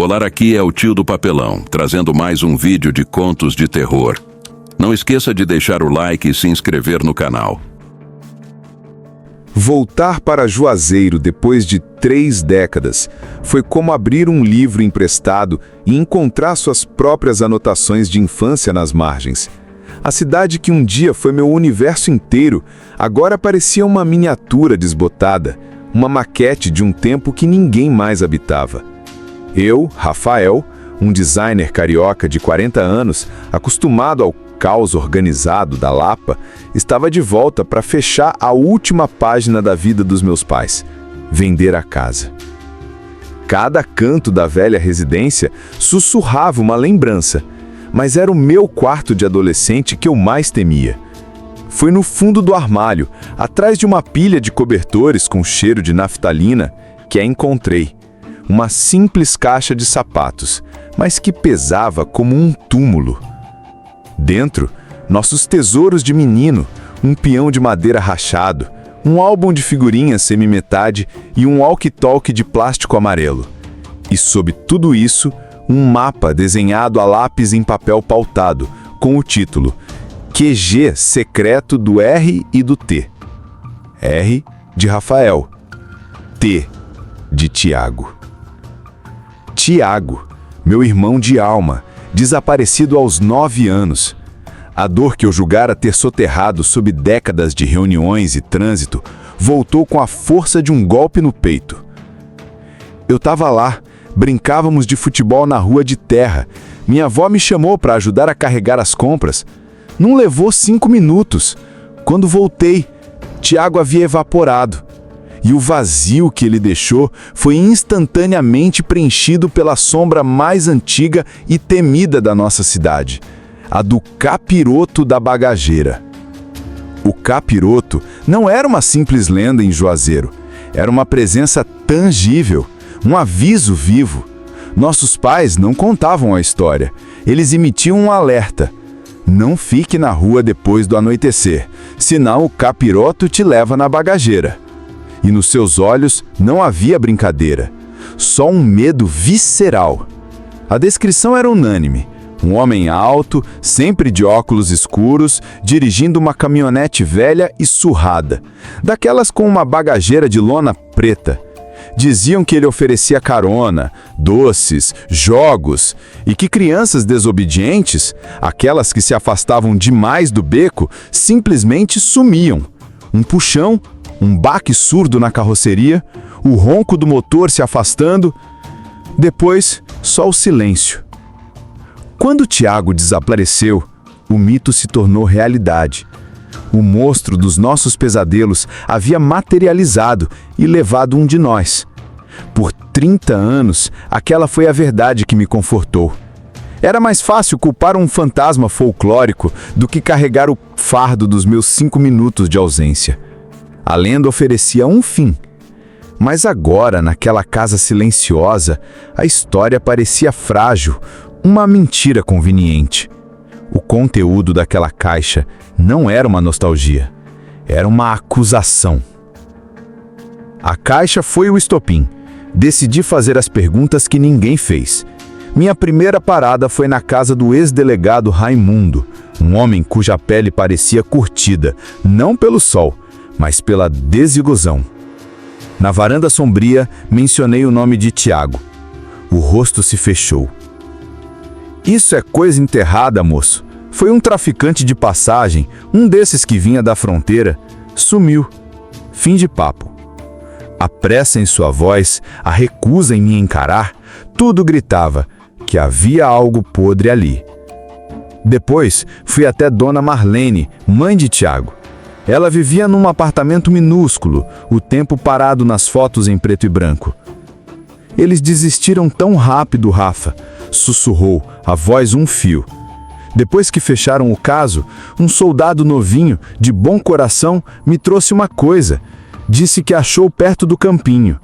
Olá, aqui é o Tio do Papelão, trazendo mais um vídeo de contos de terror. Não esqueça de deixar o like e se inscrever no canal. Voltar para Juazeiro depois de 3 décadas foi como abrir um livro emprestado e encontrar suas próprias anotações de infância nas margens. A cidade que um dia foi meu universo inteiro, agora parecia uma miniatura desbotada, uma maquete de um tempo que ninguém mais habitava. Eu, Rafael, um designer carioca de 40 anos, acostumado ao caos organizado da Lapa, estava de volta para fechar a última página da vida dos meus pais: vender a casa. Cada canto da velha residência sussurrava uma lembrança, mas era o meu quarto de adolescente que eu mais temia. Foi no fundo do armário, atrás de uma pilha de cobertores com cheiro de naftalina, que a encontrei. Uma simples caixa de sapatos, mas que pesava como um túmulo. Dentro, nossos tesouros de menino, um peão de madeira rachado, um álbum de figurinhas semi-metade e um walkie-talkie de plástico amarelo. E sob tudo isso, um mapa desenhado a lápis em papel pautado, com o título QG secreto do R e do T. R de Rafael, T de Tiago. Tiago, meu irmão de alma, desaparecido aos 9 anos. A dor que eu julgara ter soterrado sob décadas de reuniões e trânsito voltou com a força de um golpe no peito. Eu estava lá, brincávamos de futebol na rua de terra. Minha avó me chamou para ajudar a carregar as compras. Não levou 5 minutos. Quando voltei, Tiago havia evaporado. E o vazio que ele deixou foi instantaneamente preenchido pela sombra mais antiga e temida da nossa cidade, a do capiroto da bagageira. O capiroto não era uma simples lenda em Juazeiro, era uma presença tangível, um aviso vivo. Nossos pais não contavam a história, eles emitiam um alerta: não fique na rua depois do anoitecer, senão o capiroto te leva na bagageira. E nos seus olhos não havia brincadeira, só um medo visceral. A descrição era unânime: um homem alto, sempre de óculos escuros, dirigindo uma caminhonete velha e surrada, daquelas com uma bagageira de lona preta. Diziam que ele oferecia carona, doces, jogos, e que crianças desobedientes, aquelas que se afastavam demais do beco, simplesmente sumiam. Um puxão, um baque surdo na carroceria, o ronco do motor se afastando. Depois, só o silêncio. Quando Tiago desapareceu, o mito se tornou realidade. O monstro dos nossos pesadelos havia materializado e levado um de nós. Por 30 anos, aquela foi a verdade que me confortou. Era mais fácil culpar um fantasma folclórico do que carregar o fardo dos meus 5 minutos de ausência. A lenda oferecia um fim. Mas agora, naquela casa silenciosa, a história parecia frágil, uma mentira conveniente. O conteúdo daquela caixa não era uma nostalgia, era uma acusação. A caixa foi o estopim. Decidi fazer as perguntas que ninguém fez. Minha primeira parada foi na casa do ex-delegado Raimundo, um homem cuja pele parecia curtida, não pelo sol, mas pela desilusão. Na varanda sombria, mencionei o nome de Tiago. O rosto se fechou. Isso é coisa enterrada, moço. Foi um traficante de passagem, um desses que vinha da fronteira. Sumiu. Fim de papo. A pressa em sua voz, a recusa em me encarar, tudo gritava que havia algo podre ali. Depois, fui até Dona Marlene, mãe de Tiago. Ela vivia num apartamento minúsculo, o tempo parado nas fotos em preto e branco. Eles desistiram tão rápido, Rafa, sussurrou, a voz um fio. Depois que fecharam o caso, um soldado novinho, de bom coração, me trouxe uma coisa. Disse que achou perto do campinho.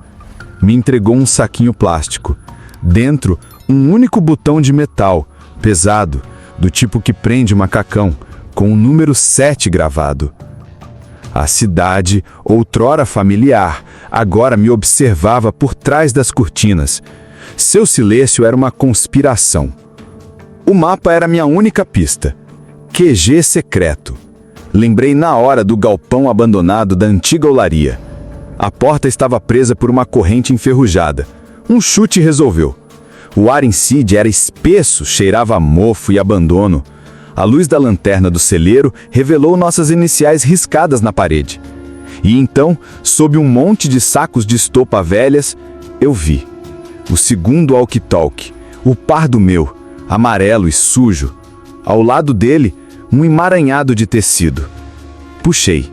Me entregou um saquinho plástico. Dentro, um único botão de metal, pesado, do tipo que prende macacão, com o número 7 gravado. A cidade, outrora familiar, agora me observava por trás das cortinas. Seu silêncio era uma conspiração. O mapa era minha única pista. QG secreto. Lembrei na hora do galpão abandonado da antiga olaria. A porta estava presa por uma corrente enferrujada. Um chute resolveu. O ar em si era espesso, cheirava a mofo e abandono. A luz da lanterna do celeiro revelou nossas iniciais riscadas na parede. E então, sob um monte de sacos de estopa velhas, eu vi o segundo walkie-talkie, o par do meu, amarelo e sujo. Ao lado dele, um emaranhado de tecido. Puxei.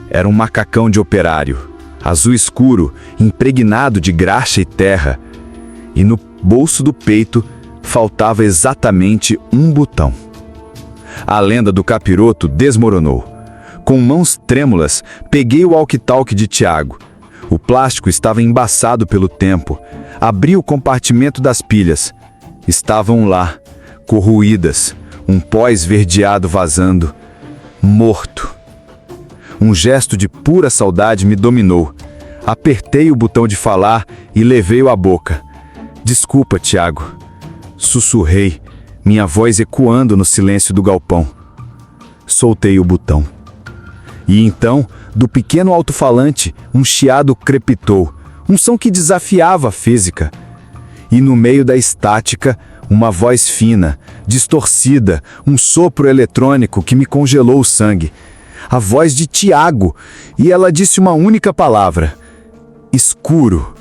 Era um macacão de operário, azul escuro, impregnado de graxa e terra. E no bolso do peito faltava exatamente um botão. A lenda do capiroto desmoronou. Com mãos trêmulas, peguei o walkie-talkie de Tiago. O plástico estava embaçado pelo tempo. Abri o compartimento das pilhas. Estavam lá, corroídas, um pó esverdeado vazando. Morto. Um gesto de pura saudade me dominou. Apertei o botão de falar e levei-o à boca. Desculpa, Tiago. Sussurrei, minha voz ecoando no silêncio do galpão. Soltei o botão. E então, do pequeno alto-falante, um chiado crepitou, um som que desafiava a física. E no meio da estática, uma voz fina, distorcida, um sopro eletrônico que me congelou o sangue. A voz de Tiago, e ela disse uma única palavra: escuro.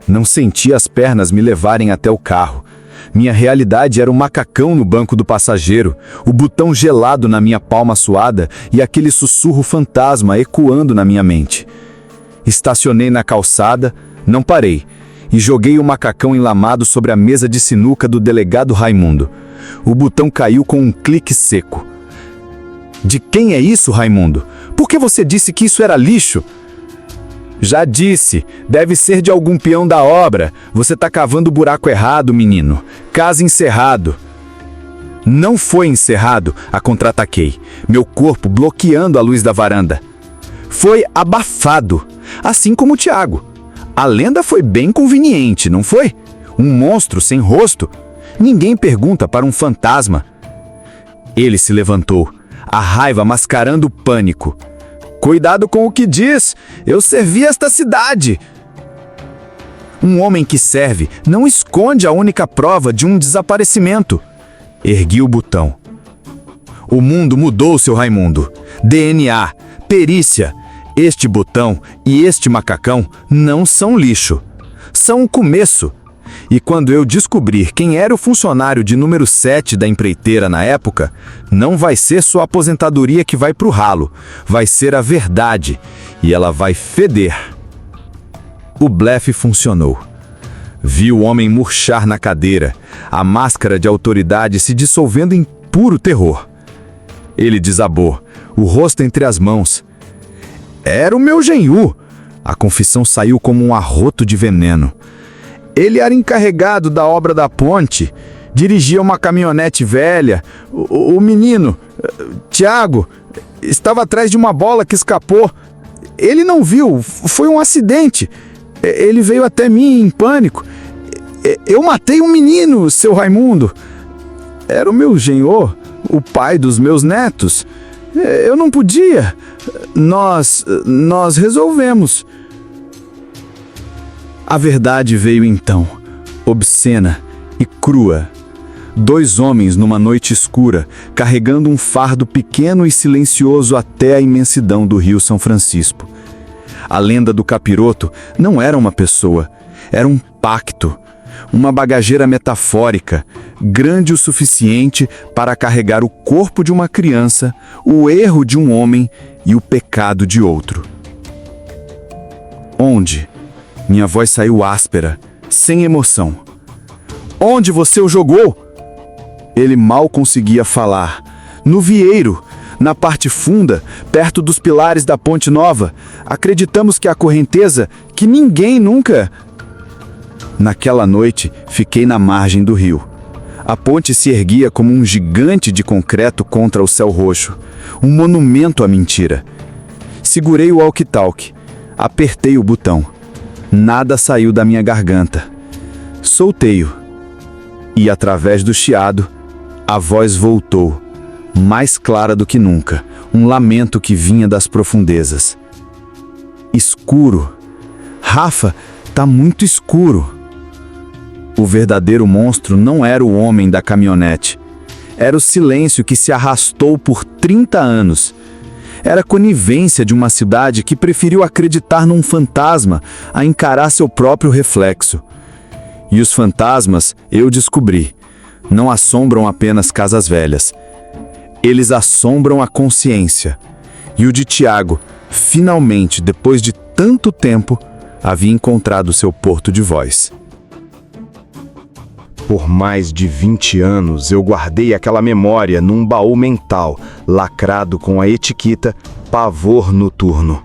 Não senti as pernas me levarem até o carro. Minha realidade era um macacão no banco do passageiro, o botão gelado na minha palma suada e aquele sussurro fantasma ecoando na minha mente. Estacionei na calçada, não parei, e joguei o macacão enlamado sobre a mesa de sinuca do delegado Raimundo. O botão caiu com um clique seco. De quem é isso, Raimundo? Por que você disse que isso era lixo? Já disse, deve ser de algum peão da obra. Você tá cavando o buraco errado, menino. Caso encerrado. Não foi encerrado, a contra-ataquei, meu corpo bloqueando a luz da varanda. Foi abafado, assim como o Tiago. A lenda foi bem conveniente, não foi? Um monstro sem rosto. Ninguém pergunta para um fantasma. Ele se levantou, a raiva mascarando o pânico. Cuidado com o que diz, eu servi esta cidade. Um homem que serve não esconde a única prova de um desaparecimento. Ergui o botão. O mundo mudou, seu Raimundo. DNA, perícia. Este botão e este macacão não são lixo. São o começo. E quando eu descobrir quem era o funcionário de número 7 da empreiteira na época, não vai ser sua aposentadoria que vai pro ralo, vai ser a verdade, e ela vai feder. O blefe funcionou. Vi o homem murchar na cadeira, a máscara de autoridade se dissolvendo em puro terror. Ele desabou, o rosto entre as mãos. Era o meu genro. A confissão saiu como um arroto de veneno. Ele era encarregado da obra da ponte, dirigia uma caminhonete velha. O menino, Tiago, estava atrás de uma bola que escapou. Ele não viu, foi um acidente. Ele veio até mim em pânico. Eu matei um menino, seu Raimundo. Era o meu genro, o pai dos meus netos. Eu não podia. Nós resolvemos. A verdade veio então, obscena e crua. 2 homens numa noite escura, carregando um fardo pequeno e silencioso até a imensidão do Rio São Francisco. A lenda do capiroto não era uma pessoa, era um pacto, uma bagageira metafórica, grande o suficiente para carregar o corpo de uma criança, o erro de um homem e o pecado de outro. Onde? Minha voz saiu áspera, sem emoção. Onde você o jogou? Ele mal conseguia falar. No vieiro, na parte funda, perto dos pilares da Ponte Nova. Acreditamos que a correnteza, que ninguém nunca... Naquela noite, fiquei na margem do rio. A ponte se erguia como um gigante de concreto contra o céu roxo. Um monumento à mentira. Segurei o walkie-talkie. Apertei o botão. Nada saiu da minha garganta. Soltei-o. E através do chiado, a voz voltou, mais clara do que nunca, um lamento que vinha das profundezas. Escuro. Rafa, tá muito escuro. O verdadeiro monstro não era o homem da caminhonete. Era o silêncio que se arrastou por 30 anos. Era a conivência de uma cidade que preferiu acreditar num fantasma a encarar seu próprio reflexo. E os fantasmas, eu descobri, não assombram apenas casas velhas. Eles assombram a consciência. E o de Tiago, finalmente, depois de tanto tempo, havia encontrado seu porto de voz. Por mais de 20 anos, eu guardei aquela memória num baú mental, lacrado com a etiqueta Pavor Noturno.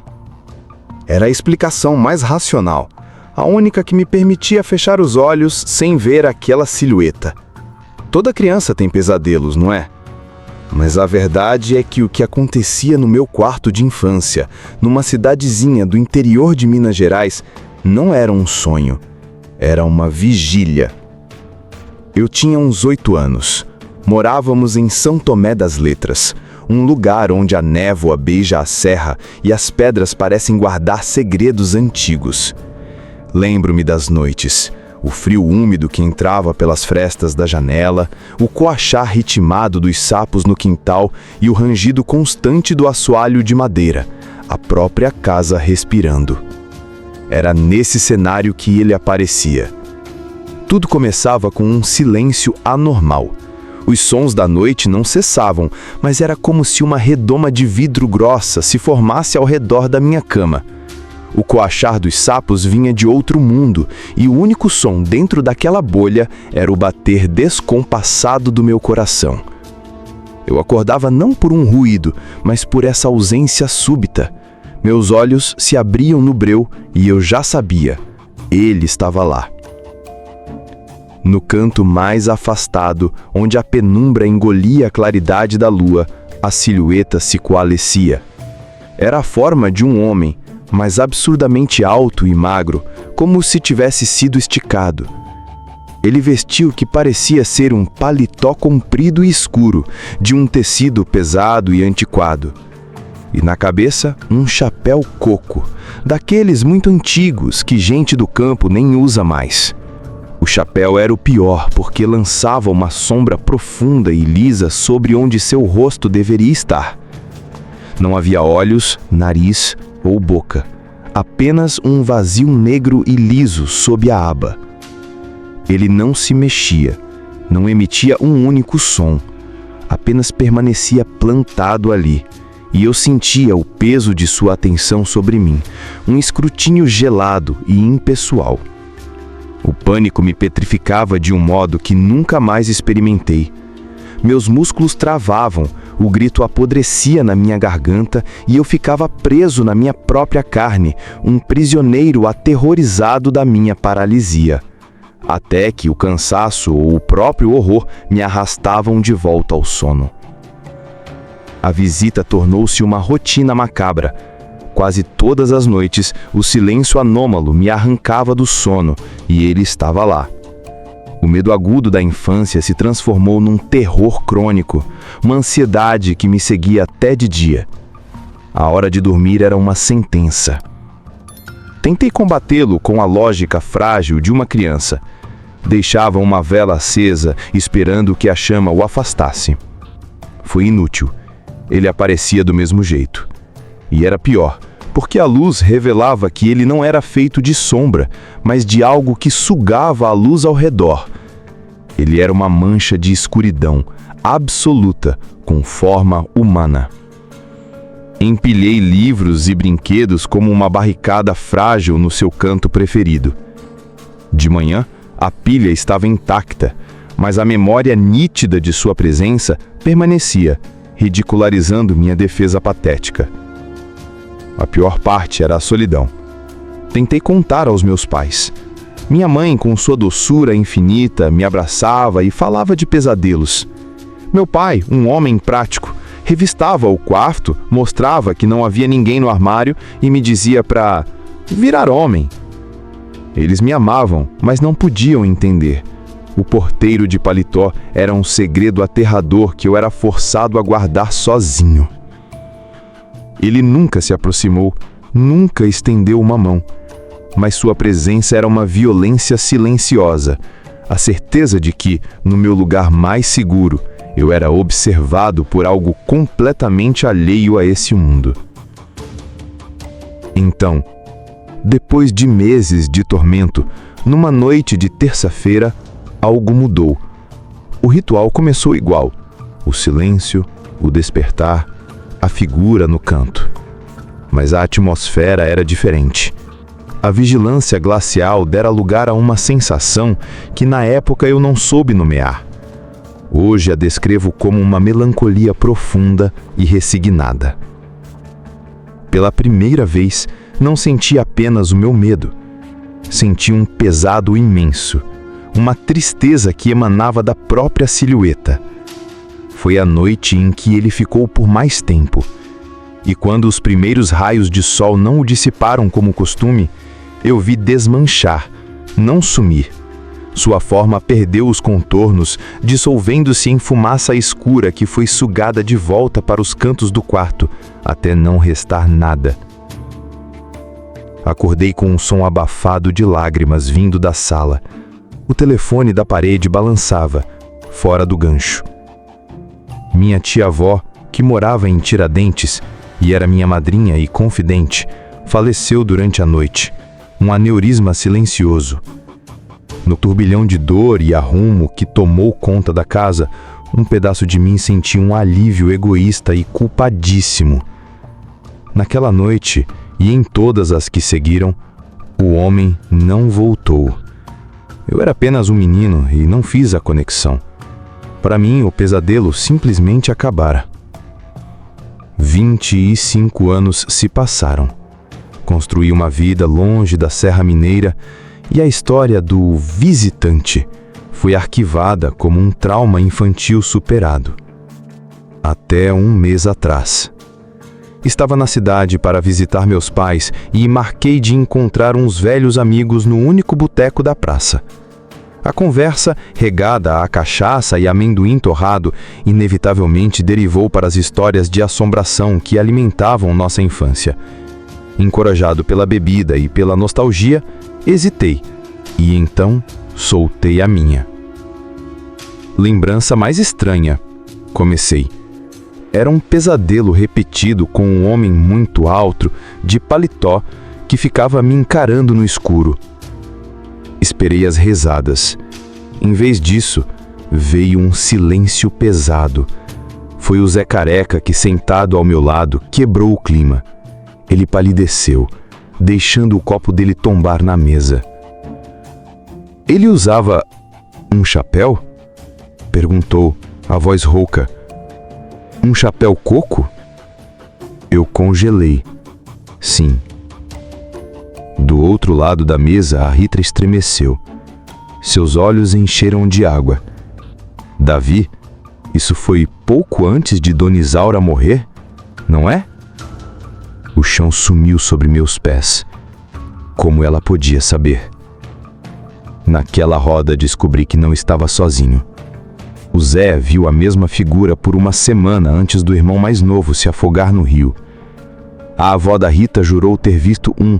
Era a explicação mais racional, a única que me permitia fechar os olhos sem ver aquela silhueta. Toda criança tem pesadelos, não é? Mas a verdade é que o que acontecia no meu quarto de infância, numa cidadezinha do interior de Minas Gerais, não era um sonho, era uma vigília. Eu tinha uns 8 anos. Morávamos em São Tomé das Letras, um lugar onde a névoa beija a serra e as pedras parecem guardar segredos antigos. Lembro-me das noites, o frio úmido que entrava pelas frestas da janela, o coachar ritmado dos sapos no quintal e o rangido constante do assoalho de madeira, a própria casa respirando. Era nesse cenário que ele aparecia. Tudo começava com um silêncio anormal. Os sons da noite não cessavam, mas era como se uma redoma de vidro grossa se formasse ao redor da minha cama. O coachar dos sapos vinha de outro mundo, e o único som dentro daquela bolha era o bater descompassado do meu coração. Eu acordava não por um ruído, mas por essa ausência súbita. Meus olhos se abriam no breu e eu já sabia. Ele estava lá. No canto mais afastado, onde a penumbra engolia a claridade da lua, a silhueta se coalescia. Era a forma de um homem, mas absurdamente alto e magro, como se tivesse sido esticado. Ele vestiu o que parecia ser um paletó comprido e escuro, de um tecido pesado e antiquado. E na cabeça, um chapéu coco, daqueles muito antigos que gente do campo nem usa mais. O chapéu era o pior, porque lançava uma sombra profunda e lisa sobre onde seu rosto deveria estar. Não havia olhos, nariz ou boca, apenas um vazio negro e liso sob a aba. Ele não se mexia, não emitia um único som, apenas permanecia plantado ali, e eu sentia o peso de sua atenção sobre mim, um escrutínio gelado e impessoal. O pânico me petrificava de um modo que nunca mais experimentei. Meus músculos travavam, o grito apodrecia na minha garganta e eu ficava preso na minha própria carne, um prisioneiro aterrorizado da minha paralisia. Até que o cansaço ou o próprio horror me arrastavam de volta ao sono. A visita tornou-se uma rotina macabra. Quase todas as noites, o silêncio anômalo me arrancava do sono e ele estava lá. O medo agudo da infância se transformou num terror crônico, uma ansiedade que me seguia até de dia. A hora de dormir era uma sentença. Tentei combatê-lo com a lógica frágil de uma criança. Deixava uma vela acesa, esperando que a chama o afastasse. Foi inútil. Ele aparecia do mesmo jeito. E era pior, porque a luz revelava que ele não era feito de sombra, mas de algo que sugava a luz ao redor. Ele era uma mancha de escuridão, absoluta, com forma humana. Empilhei livros e brinquedos como uma barricada frágil no seu canto preferido. De manhã, a pilha estava intacta, mas a memória nítida de sua presença permanecia, ridicularizando minha defesa patética. A pior parte era a solidão. Tentei contar aos meus pais. Minha mãe, com sua doçura infinita, me abraçava e falava de pesadelos. Meu pai, um homem prático, revistava o quarto, mostrava que não havia ninguém no armário e me dizia para virar homem. Eles me amavam, mas não podiam entender. O porteiro de paletó era um segredo aterrador que eu era forçado a guardar sozinho. Ele nunca se aproximou, nunca estendeu uma mão, mas sua presença era uma violência silenciosa, a certeza de que, no meu lugar mais seguro, eu era observado por algo completamente alheio a esse mundo. Então, depois de meses de tormento, numa noite de terça-feira, algo mudou. O ritual começou igual: o silêncio, o despertar, a figura no canto. Mas a atmosfera era diferente. A vigilância glacial dera lugar a uma sensação que na época eu não soube nomear. Hoje a descrevo como uma melancolia profunda e resignada. Pela primeira vez, não senti apenas o meu medo. Senti um pesado imenso, uma tristeza que emanava da própria silhueta. Foi a noite em que ele ficou por mais tempo. E quando os primeiros raios de sol não o dissiparam como costume, eu vi desmanchar, não sumir. Sua forma perdeu os contornos, dissolvendo-se em fumaça escura que foi sugada de volta para os cantos do quarto, até não restar nada. Acordei com um som abafado de lágrimas vindo da sala. O telefone da parede balançava, fora do gancho. Minha tia-avó, que morava em Tiradentes e era minha madrinha e confidente, faleceu durante a noite. Um aneurisma silencioso. No turbilhão de dor e arrumo que tomou conta da casa, um pedaço de mim sentia um alívio egoísta e culpadíssimo. Naquela noite, e em todas as que seguiram, o homem não voltou. Eu era apenas um menino e não fiz a conexão. Para mim, o pesadelo simplesmente acabara. 25 anos se passaram. Construí uma vida longe da Serra Mineira e a história do visitante foi arquivada como um trauma infantil superado. Até um mês atrás. Estava na cidade para visitar meus pais e marquei de encontrar uns velhos amigos no único boteco da praça. A conversa, regada a cachaça e amendoim torrado, inevitavelmente derivou para as histórias de assombração que alimentavam nossa infância. Encorajado pela bebida e pela nostalgia, hesitei, e então soltei a minha. Lembrança mais estranha, comecei. Era um pesadelo repetido com um homem muito alto, de paletó, que ficava me encarando no escuro. Esperei as risadas. Em vez disso, veio um silêncio pesado. Foi o Zé Careca que, sentado ao meu lado, quebrou o clima. Ele palideceu, deixando o copo dele tombar na mesa. Ele usava um chapéu? Perguntou, a voz rouca. Um chapéu coco? Eu congelei. Sim. Do outro lado da mesa, a Rita estremeceu. Seus olhos encheram de água. Davi, isso foi pouco antes de Dona Isaura morrer, não é? O chão sumiu sobre meus pés. Como ela podia saber? Naquela roda descobri que não estava sozinho. O Zé viu a mesma figura por uma semana antes do irmão mais novo se afogar no rio. A avó da Rita jurou ter visto um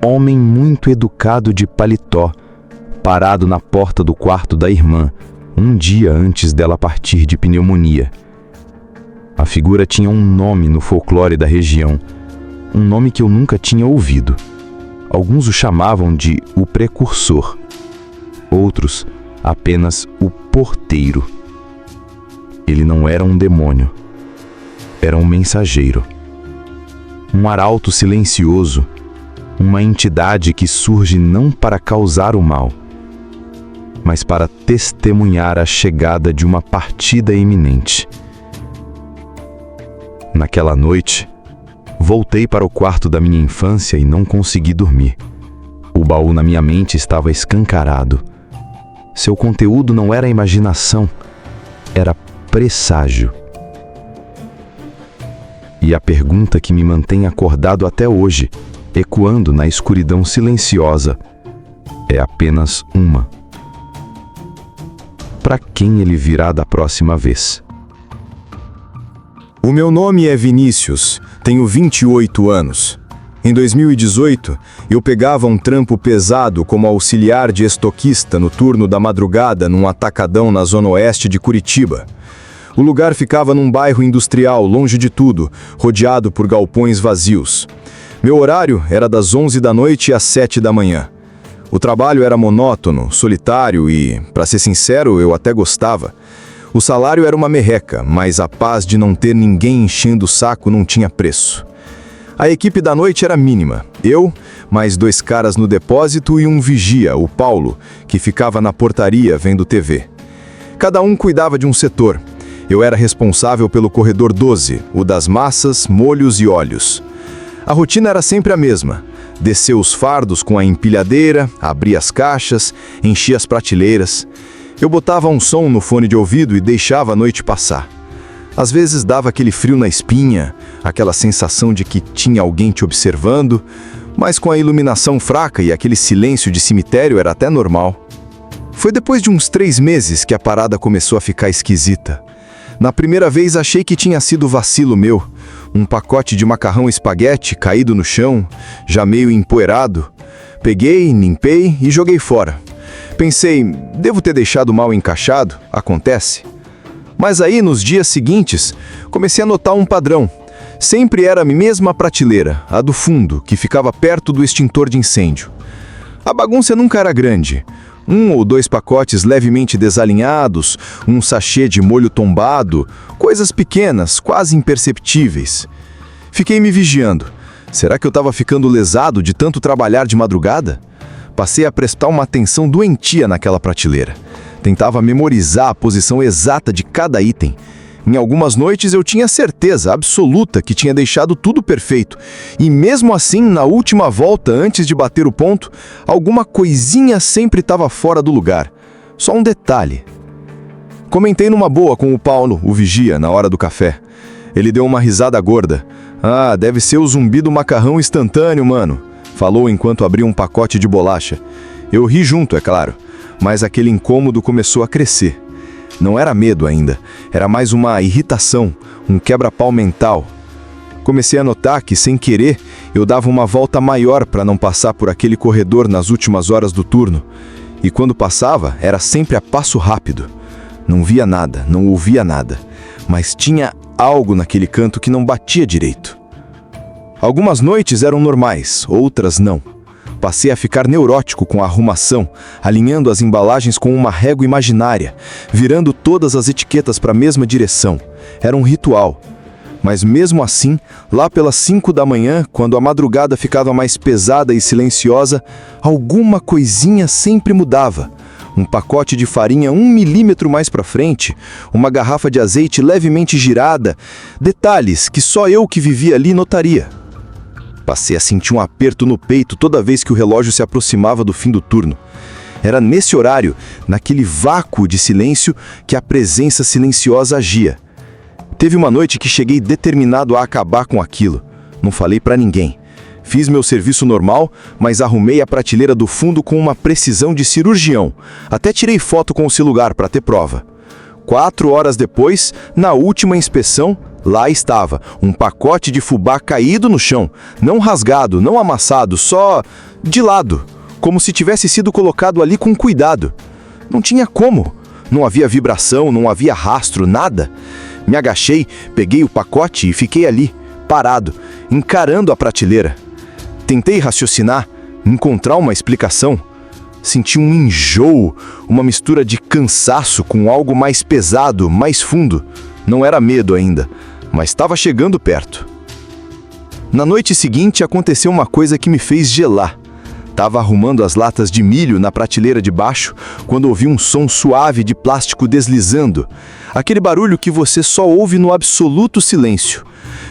homem muito educado de paletó, parado na porta do quarto da irmã, um dia antes dela partir de pneumonia. A figura tinha um nome no folclore da região, um nome que eu nunca tinha ouvido. Alguns o chamavam de o precursor, outros apenas o porteiro. Ele não era um demônio, era um mensageiro. Um arauto silencioso, uma entidade que surge não para causar o mal, mas para testemunhar a chegada de uma partida iminente. Naquela noite, voltei para o quarto da minha infância e não consegui dormir. O baú na minha mente estava escancarado. Seu conteúdo não era imaginação, era presságio. E a pergunta que me mantém acordado até hoje, ecoando na escuridão silenciosa: é apenas uma. Para quem ele virá da próxima vez? O meu nome é Vinícius, tenho 28 anos. Em 2018, eu pegava um trampo pesado como auxiliar de estoquista no turno da madrugada num atacadão na zona oeste de Curitiba. O lugar ficava num bairro industrial, longe de tudo, rodeado por galpões vazios. Meu horário era das 11 da noite às 7 da manhã. O trabalho era monótono, solitário e, para ser sincero, eu até gostava. O salário era uma merreca, mas a paz de não ter ninguém enchendo o saco não tinha preço. A equipe da noite era mínima. Eu, mais 2 caras no depósito e um vigia, o Paulo, que ficava na portaria vendo TV. Cada um cuidava de um setor. Eu era responsável pelo corredor 12, o das massas, molhos e óleos. A rotina era sempre a mesma. Descer os fardos com a empilhadeira, abrir as caixas, encher as prateleiras. Eu botava um som no fone de ouvido e deixava a noite passar. Às vezes dava aquele frio na espinha, aquela sensação de que tinha alguém te observando, mas com a iluminação fraca e aquele silêncio de cemitério era até normal. Foi depois de uns 3 meses que a parada começou a ficar esquisita. Na primeira vez achei que tinha sido vacilo meu. Um pacote de macarrão espaguete caído no chão, já meio empoeirado. Peguei, limpei e joguei fora. Pensei, devo ter deixado mal encaixado, acontece. Mas aí, nos dias seguintes, comecei a notar um padrão. Sempre era a mesma prateleira, a do fundo, que ficava perto do extintor de incêndio. A bagunça nunca era grande. 1 ou 2 pacotes levemente desalinhados, um sachê de molho tombado, coisas pequenas, quase imperceptíveis. Fiquei me vigiando. Será que eu estava ficando lesado de tanto trabalhar de madrugada? Passei a prestar uma atenção doentia naquela prateleira. Tentava memorizar a posição exata de cada item. Em algumas noites eu tinha certeza absoluta que tinha deixado tudo perfeito. E mesmo assim, na última volta, antes de bater o ponto, alguma coisinha sempre estava fora do lugar. Só um detalhe. Comentei numa boa com o Paulo, o vigia, na hora do café. Ele deu uma risada gorda. "Ah, deve ser o zumbi do macarrão instantâneo, mano", falou enquanto abria um pacote de bolacha. Eu ri junto, é claro. Mas aquele incômodo começou a crescer. Não era medo ainda, era mais uma irritação, um quebra-pau mental. Comecei a notar que, sem querer, eu dava uma volta maior para não passar por aquele corredor nas últimas horas do turno. E quando passava, era sempre a passo rápido. Não via nada, não ouvia nada, mas tinha algo naquele canto que não batia direito. Algumas noites eram normais, outras não. Passei a ficar neurótico com a arrumação, alinhando as embalagens com uma régua imaginária, virando todas as etiquetas para a mesma direção. Era um ritual. Mas mesmo assim, lá pelas 5 da manhã, quando a madrugada ficava mais pesada e silenciosa, alguma coisinha sempre mudava. Um pacote de farinha 1 milímetro mais para frente, uma garrafa de azeite levemente girada, detalhes que só eu que vivia ali notaria. Passei a sentir um aperto no peito toda vez que o relógio se aproximava do fim do turno. Era nesse horário, naquele vácuo de silêncio, que a presença silenciosa agia. Teve uma noite que cheguei determinado a acabar com aquilo. Não falei para ninguém. Fiz meu serviço normal, mas arrumei a prateleira do fundo com uma precisão de cirurgião. Até tirei foto com o celular para ter prova. 4 horas depois, na última inspeção, lá estava, um pacote de fubá caído no chão, não rasgado, não amassado, só de lado, como se tivesse sido colocado ali com cuidado. Não tinha como. Não havia vibração, não havia rastro, nada. Me agachei, peguei o pacote e fiquei ali, parado, encarando a prateleira. Tentei raciocinar, encontrar uma explicação. Senti um enjoo, uma mistura de cansaço com algo mais pesado, mais fundo. Não era medo ainda, mas estava chegando perto. Na noite seguinte aconteceu uma coisa que me fez gelar. Estava arrumando as latas de milho na prateleira de baixo quando ouvi um som suave de plástico deslizando. Aquele barulho que você só ouve no absoluto silêncio.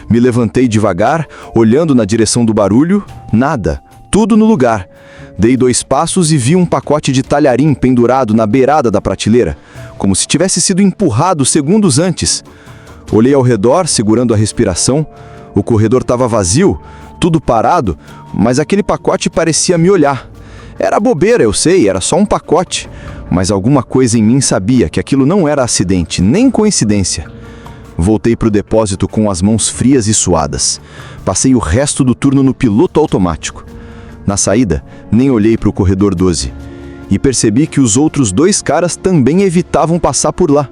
Me levantei devagar, olhando na direção do barulho, nada, tudo no lugar. Dei 2 passos e vi um pacote de talharim pendurado na beirada da prateleira, como se tivesse sido empurrado segundos antes. Olhei ao redor, segurando a respiração. O corredor estava vazio, tudo parado, mas aquele pacote parecia me olhar. Era bobeira, eu sei, era só um pacote. Mas alguma coisa em mim sabia que aquilo não era acidente, nem coincidência. Voltei para o depósito com as mãos frias e suadas. Passei o resto do turno no piloto automático. Na saída, nem olhei para o corredor 12. E percebi que os outros 2 caras também evitavam passar por lá.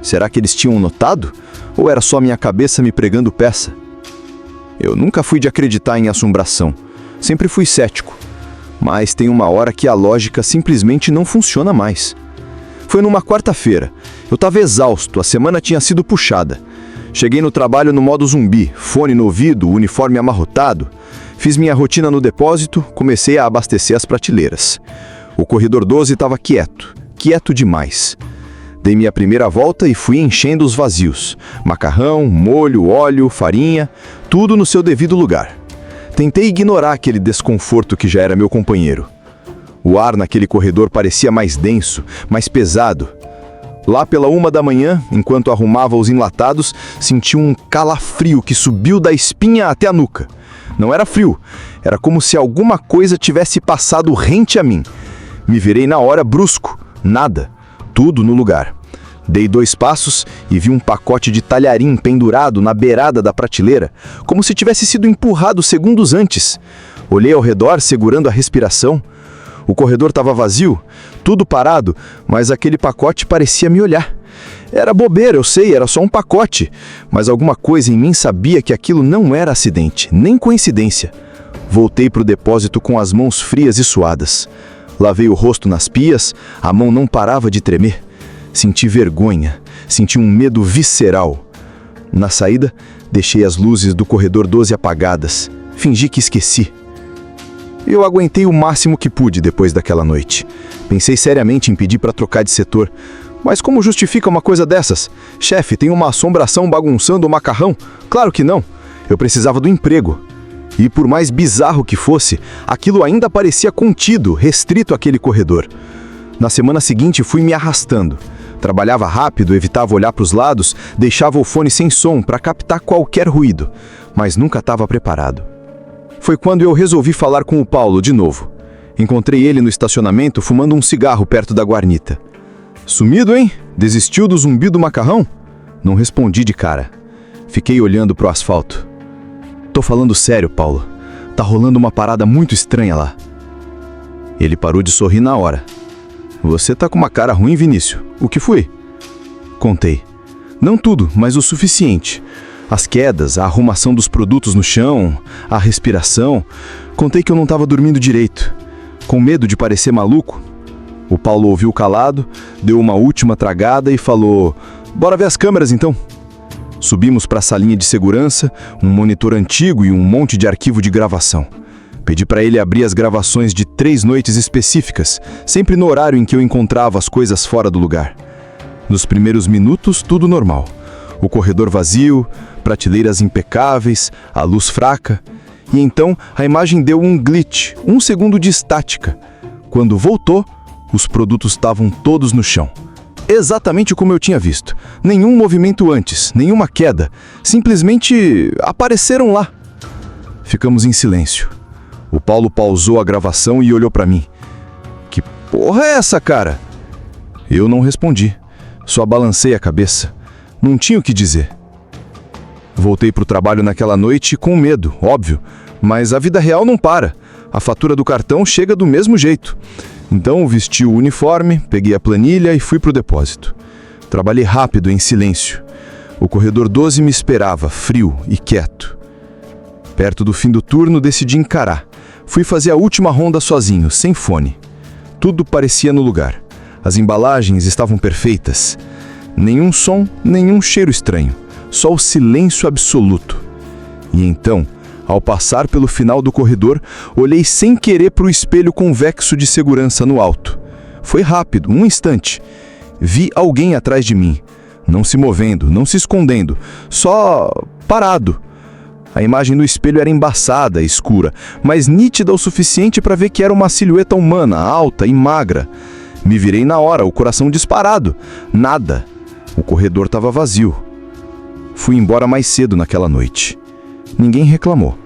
Será que eles tinham notado? Ou era só minha cabeça me pregando peça? Eu nunca fui de acreditar em assombração. Sempre fui cético. Mas tem uma hora que a lógica simplesmente não funciona mais. Foi numa quarta-feira. Eu estava exausto, a semana tinha sido puxada. Cheguei no trabalho no modo zumbi, fone no ouvido, uniforme amarrotado. Fiz minha rotina no depósito, comecei a abastecer as prateleiras. O corredor 12 estava quieto demais. Dei minha primeira volta e fui enchendo os vazios. Macarrão, molho, óleo, farinha, tudo no seu devido lugar. Tentei ignorar aquele desconforto que já era meu companheiro. O ar naquele corredor parecia mais denso, mais pesado. Lá pela 1 da manhã, enquanto arrumava os enlatados, senti um calafrio que subiu da espinha até a nuca. Não era frio, era como se alguma coisa tivesse passado rente a mim. Me virei na hora brusco, nada, tudo no lugar. Dei 2 passos e vi um pacote de talharim pendurado na beirada da prateleira, como se tivesse sido empurrado segundos antes. Olhei ao redor, segurando a respiração. O corredor estava vazio, tudo parado, mas aquele pacote parecia me olhar. Era bobeira, eu sei, era só um pacote, mas alguma coisa em mim sabia que aquilo não era acidente, nem coincidência. Voltei para o depósito com as mãos frias e suadas. Lavei o rosto nas pias, a mão não parava de tremer. Senti vergonha, senti um medo visceral. Na saída, deixei as luzes do corredor 12 apagadas. Fingi que esqueci. Eu aguentei o máximo que pude depois daquela noite. Pensei seriamente em pedir para trocar de setor. Mas como justifica uma coisa dessas? Chefe, tem uma assombração bagunçando o macarrão? Claro que não. Eu precisava do emprego. E por mais bizarro que fosse, aquilo ainda parecia contido, restrito àquele corredor. Na semana seguinte, fui me arrastando. Trabalhava rápido, evitava olhar para os lados, deixava o fone sem som para captar qualquer ruído, mas nunca estava preparado. Foi quando eu resolvi falar com o Paulo de novo. Encontrei ele no estacionamento fumando um cigarro perto da guarnita. Sumido, hein? Desistiu do zumbi do macarrão? Não respondi de cara. Fiquei olhando pro asfalto. Tô falando sério, Paulo. Tá rolando uma parada muito estranha lá. Ele parou de sorrir na hora. Você tá com uma cara ruim, Vinícius. O que foi? Contei. Não tudo, mas o suficiente. As quedas, a arrumação dos produtos no chão, a respiração. Contei que eu não estava dormindo direito. Com medo de parecer maluco. O Paulo ouviu calado, deu uma última tragada e falou: "Bora ver as câmeras então." Subimos para a salinha de segurança, um monitor antigo e um monte de arquivo de gravação. Pedi para ele abrir as gravações de 3 noites específicas, sempre no horário em que eu encontrava as coisas fora do lugar. Nos primeiros minutos, tudo normal. O corredor vazio, prateleiras impecáveis, a luz fraca. E então, a imagem deu um glitch, 1 segundo de estática. Quando voltou, os produtos estavam todos no chão. Exatamente como eu tinha visto. Nenhum movimento antes, nenhuma queda. Simplesmente apareceram lá. Ficamos em silêncio. O Paulo pausou a gravação e olhou para mim. "Que porra é essa, cara?" Eu não respondi. Só balancei a cabeça. Não tinha o que dizer. Voltei pro trabalho naquela noite com medo, óbvio. Mas a vida real não para. A fatura do cartão chega do mesmo jeito. Então vesti o uniforme, peguei a planilha e fui pro depósito. Trabalhei rápido, em silêncio. O corredor 12 me esperava, frio e quieto. Perto do fim do turno, decidi encarar. Fui fazer a última ronda sozinho, sem fone. Tudo parecia no lugar. As embalagens estavam perfeitas. Nenhum som, nenhum cheiro estranho. Só o silêncio absoluto. E então, ao passar pelo final do corredor, olhei sem querer para o espelho convexo de segurança no alto. Foi rápido, 1 instante. Vi alguém atrás de mim. Não se movendo, não se escondendo. Só parado. A imagem no espelho era embaçada, escura, mas nítida o suficiente para ver que era uma silhueta humana, alta e magra. Me virei na hora, o coração disparado. Nada. O corredor estava vazio. Fui embora mais cedo naquela noite. Ninguém reclamou.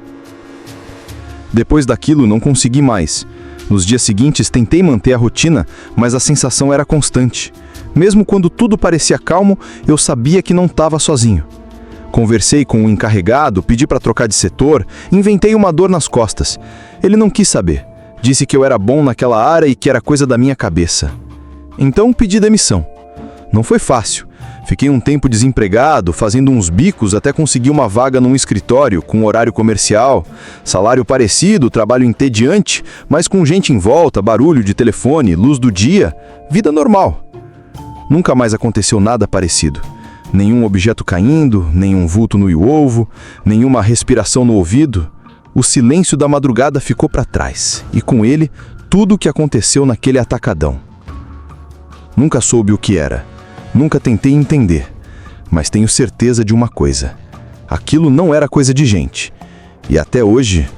Depois daquilo, não consegui mais. Nos dias seguintes, tentei manter a rotina, mas a sensação era constante. Mesmo quando tudo parecia calmo, eu sabia que não estava sozinho. Conversei com o encarregado, pedi para trocar de setor, inventei uma dor nas costas. Ele não quis saber. Disse que eu era bom naquela área e que era coisa da minha cabeça. Então pedi demissão. Não foi fácil. Fiquei um tempo desempregado, fazendo uns bicos até conseguir uma vaga num escritório com horário comercial, salário parecido, trabalho entediante, mas com gente em volta, barulho de telefone, luz do dia, vida normal. Nunca mais aconteceu nada parecido. Nenhum objeto caindo, nenhum vulto no ovo, nenhuma respiração no ouvido. O silêncio da madrugada ficou para trás, e com ele, tudo o que aconteceu naquele atacadão. Nunca soube o que era. Nunca tentei entender, mas tenho certeza de uma coisa. Aquilo não era coisa de gente. E até hoje,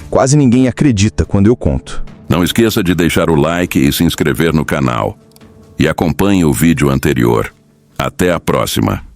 quase ninguém acredita quando eu conto. Não esqueça de deixar o like e se inscrever no canal. E acompanhe o vídeo anterior. Até a próxima.